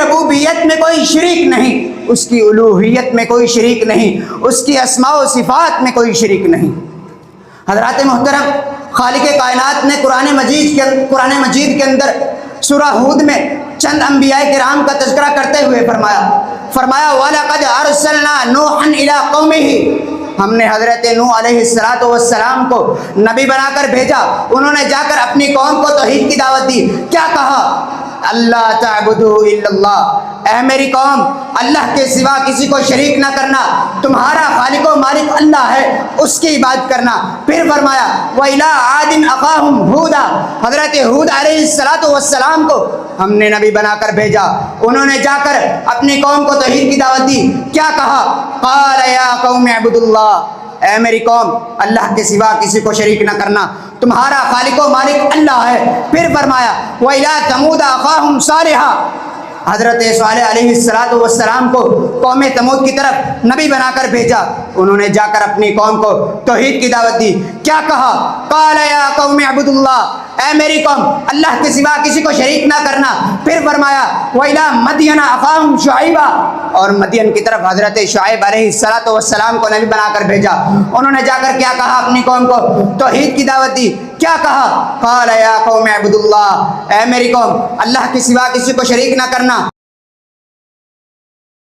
ربوبیت میں کوئی شریک نہیں، اس کی الوہیت میں کوئی شریک نہیں، اس کی اسماء و صفات میں کوئی شریک نہیں۔ حضرات محترم، خالق کائنات نے قرآن مجید کے اندر سورہ ہود میں چند انبیاء کرام کا تذکرہ کرتے ہوئے فرمایا وَلَقَدْ أَرْسَلْنَا نُوحًا إِلَىٰ قَوْمِهِ، ہم نے حضرت نوح علیہ السلام کو نبی بنا کر بھیجا، انہوں نے جا کر اپنی قوم کو توحید کی دعوت دی۔ کیا کہا؟ اللہ تعبدوا الا اللہ، اے میری قوم اللہ کے سوا کسی کو شریک نہ کرنا، تمہارا خالق و مالک اللہ ہے، اس کی عبادت کرنا۔ پھر فرمایا وَإِلَىٰ عَادٍ أَخَاهُمْ هُودًا، حضرت ہود علیہ السلام کو ہم نے نبی بنا کر بھیجا، انہوں نے جا کر اپنی قوم کو توحید کی دعوت دی۔ کیا کہا؟ قَالَ يَا قَوْمِ اعْبُدُوا اللَّهَ، اے میری قوم اللہ کے سوا کسی کو شریک نہ کرنا، تمہارا خالق و مالک اللہ ہے۔ پھر فرمایا وَإِلَىٰ ثَمُودَ أَخَاهُمْ صَالِحًا، حضرت صالح علیہ السلام کو قوم تمود کی طرف نبی بنا کر بھیجا، انہوں نے جا کر اپنی قوم کو توحید کی دعوت دی۔ کیا کہا؟ قال یا قوم اعبدوا اللہ، اے میری قوم اللہ کے سوا کسی کو شریک نہ کرنا۔ پھر فرمایا وَإِلَىٰ مَدْيَنَ أَخَاهُمْ شُعَيْبًا، اور مدین کی طرف حضرت شعیب علیہ السلام کو نبی بنا کر بھیجا، انہوں نے جا کر کیا کہا؟ اپنی قوم کو توحید کی دعوت دی۔ کیا کہا؟ قال یا قوم اعبدوا اللہ، اے میری قوم اللہ کے سوا کسی کو شریک نہ کرنا۔